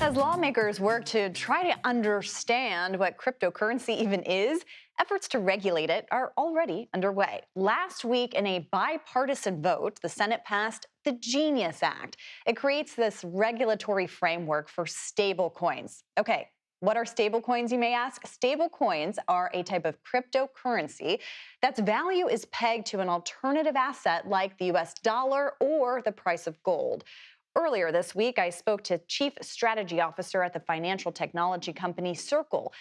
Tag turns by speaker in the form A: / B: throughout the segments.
A: As lawmakers work to try to understand what cryptocurrency even is, efforts to regulate it are already underway. Last week, in a bipartisan vote, the Senate passed the Genius Act. It creates this regulatory framework for stablecoins. Okay, what are stablecoins, you may ask? Stablecoins are a type of cryptocurrency that's value is pegged to an alternative asset like the US dollar or the price of gold. Earlier this week, I spoke to Chief Strategy Officer at the financial technology company Circle,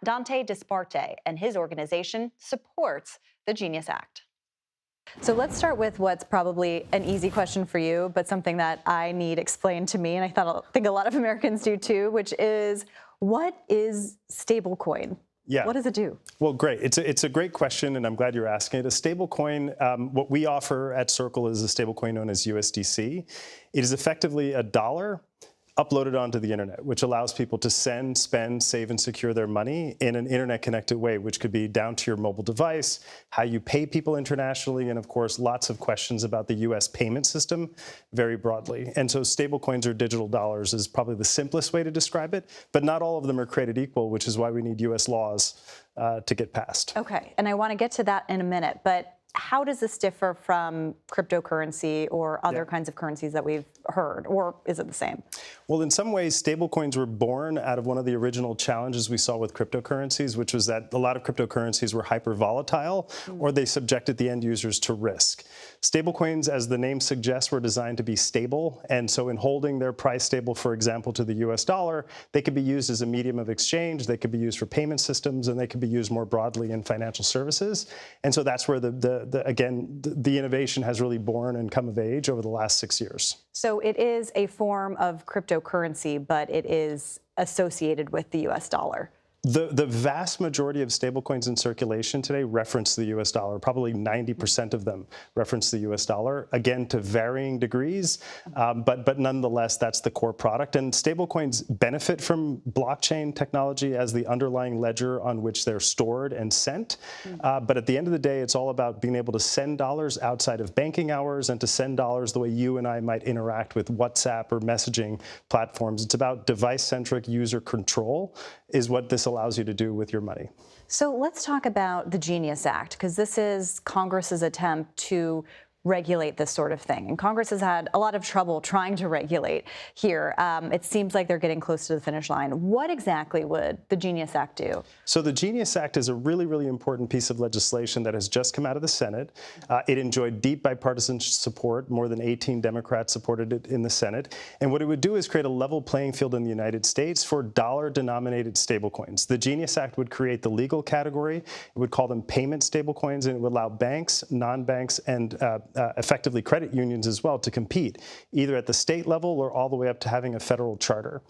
A: Dante Disparte, and his organization supports the Genius Act. So let's start with what's probably an easy question for you, but something that I need explained to me, and think a lot of Americans do too, which is, what is stablecoin?
B: Yeah.
A: What does it do?
B: Well, great. It's a great question, and I'm glad you're asking it. A stablecoin, what we offer at Circle is a stablecoin known as USDC. It is effectively a dollar uploaded onto the internet, which allows people to send, spend, save, and secure their money in an internet-connected way, which could be down to your mobile device, how you pay people internationally, and of course, lots of questions about the U.S. payment system very broadly. And so stablecoins or digital dollars is probably the simplest way to describe it, but not all of them are created equal, which is why we need U.S. laws to get passed.
A: Okay, and I want to get to that in a minute, but how does this differ from cryptocurrency or other kinds of currencies that we've heard, or is it the same?
B: Well, in some ways, stablecoins were born out of one of the original challenges we saw with cryptocurrencies, which was that a lot of cryptocurrencies were hyper volatile, or they subjected the end users to risk. Stablecoins, as the name suggests, were designed to be stable, and so in holding their price stable, for example, to the US dollar, they could be used as a medium of exchange, they could be used for payment systems, and they could be used more broadly in financial services. And so that's where the innovation has really born and come of age over the last 6 years.
A: So it is a form of cryptocurrency, but it is associated with the US dollar.
B: The vast majority of stablecoins in circulation today reference the U.S. dollar. Probably 90% of them reference the U.S. dollar, again, to varying degrees, but nonetheless, that's the core product. And stablecoins benefit from blockchain technology as the underlying ledger on which they're stored and sent. But at the end of the day, it's all about being able to send dollars outside of banking hours and to send dollars the way you and I might interact with WhatsApp or messaging platforms. It's about device-centric user control is what this allows you to do with your money.
A: So let's talk about the Genius Act, because this is Congress's attempt to regulate this sort of thing. And Congress has had a lot of trouble trying to regulate here. It seems like they're getting close to the finish line. What exactly would the Genius Act do?
B: So the Genius Act is a really, really important piece of legislation that has just come out of the Senate. It enjoyed deep bipartisan support. More than 18 Democrats supported it in the Senate. And what it would do is create a level playing field in the United States for dollar-denominated stablecoins. The Genius Act would create the legal category. It would call them payment stablecoins, and it would allow banks, non-banks, and effectively credit unions as well to compete, either at the state level or all the way up to having a federal charter.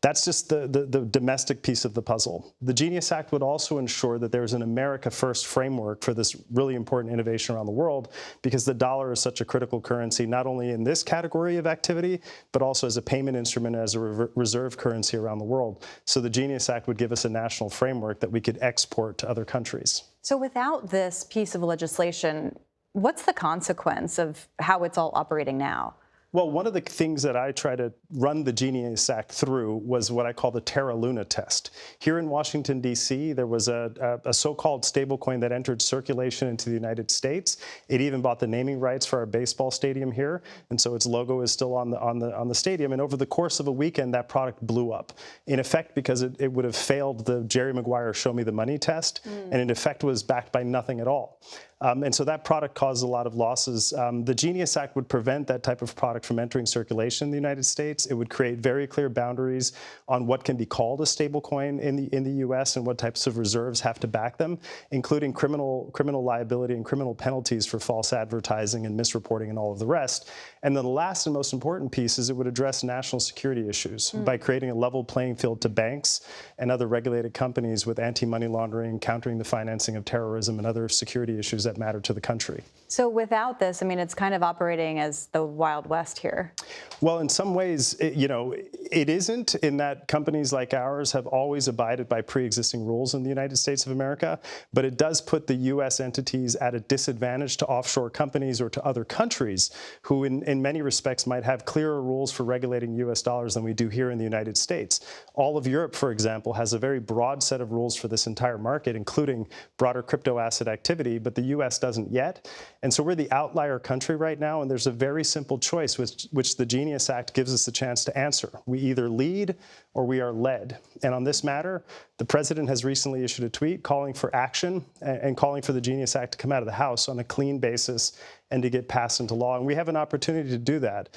B: That's just the domestic piece of the puzzle. The Genius Act would also ensure that there's an America First framework for this really important innovation around the world, because the dollar is such a critical currency, not only in this category of activity, but also as a payment instrument, as a reserve currency around the world. So the Genius Act would give us a national framework that we could export to other countries.
A: So without this piece of legislation, what's the consequence of how it's all operating now?
B: Well, one of the things that I try to run the Genius Act through was what I call the Terra Luna test. Here in Washington, D.C., there was a so-called stablecoin that entered circulation into the United States. It even bought the naming rights for our baseball stadium here, and so its logo is still on the stadium. And over the course of a weekend, that product blew up, in effect because it would have failed the Jerry Maguire Show Me the Money test, and in effect was backed by nothing at all. And so that product caused a lot of losses. The Genius Act would prevent that type of product from entering circulation in the United States. It would create very clear boundaries on what can be called a stablecoin in the U.S. and what types of reserves have to back them, including criminal liability and criminal penalties for false advertising and misreporting and all of the rest. And then the last and most important piece is it would address national security issues by creating a level playing field to banks and other regulated companies with anti-money laundering, countering the financing of terrorism, and other security issues that matter to the country.
A: So without this, I mean, it's kind of operating as the Wild West here.
B: Well, in some ways, it isn't, in that companies like ours have always abided by pre-existing rules in the United States of America, but it does put the U.S. entities at a disadvantage to offshore companies or to other countries who in many respects might have clearer rules for regulating U.S. dollars than we do here in the United States. All of Europe, for example, has a very broad set of rules for this entire market, including broader crypto asset activity, but the U.S. doesn't yet. And so we're the outlier country right now, and there's a very simple choice which the Genius Act gives us the chance to answer. We either lead or we are led. And on this matter, the president has recently issued a tweet calling for action and calling for the Genius Act to come out of the House on a clean basis and to get passed into law. And we have an opportunity to do that,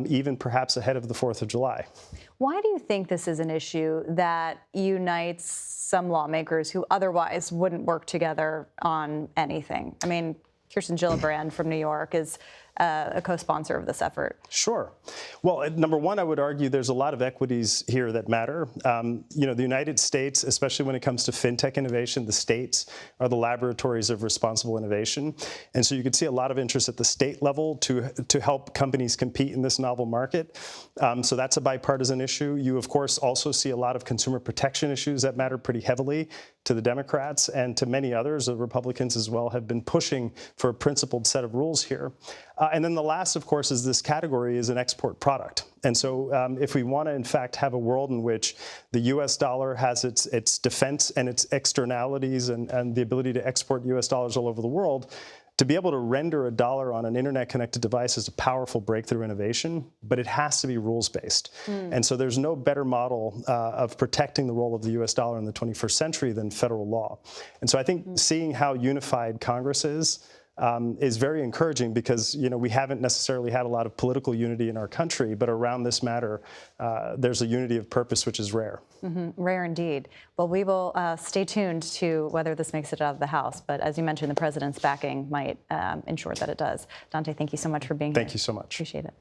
B: even perhaps ahead of the 4th of July.
A: Why do you think this is an issue that unites some lawmakers who otherwise wouldn't work together on anything? I mean, Kirsten Gillibrand from New York is a co-sponsor of this effort.
B: Sure. Well, number one, I would argue there's a lot of equities here that matter. The United States, especially when it comes to fintech innovation, the states are the laboratories of responsible innovation. And so you could see a lot of interest at the state level to help companies compete in this novel market. So that's a bipartisan issue. You, of course, also see a lot of consumer protection issues that matter pretty heavily to the Democrats and to many others. The Republicans as well have been pushing for a principled set of rules here. And then the last, of course, is this category is an export product. And so if we want to, in fact, have a world in which the U.S. dollar has its defense and its externalities and the ability to export U.S. dollars all over the world, to be able to render a dollar on an internet-connected device is a powerful breakthrough innovation, but it has to be rules-based. And so there's no better model of protecting the role of the U.S. dollar in the 21st century than federal law. And so I think seeing how unified Congress is very encouraging because, we haven't necessarily had a lot of political unity in our country, but around this matter, there's a unity of purpose, which is rare.
A: Rare indeed. Well, we will stay tuned to whether this makes it out of the House. But as you mentioned, the president's backing might ensure that it does. Dante, thank you so much for being here.
B: Thank you so much.
A: Appreciate it.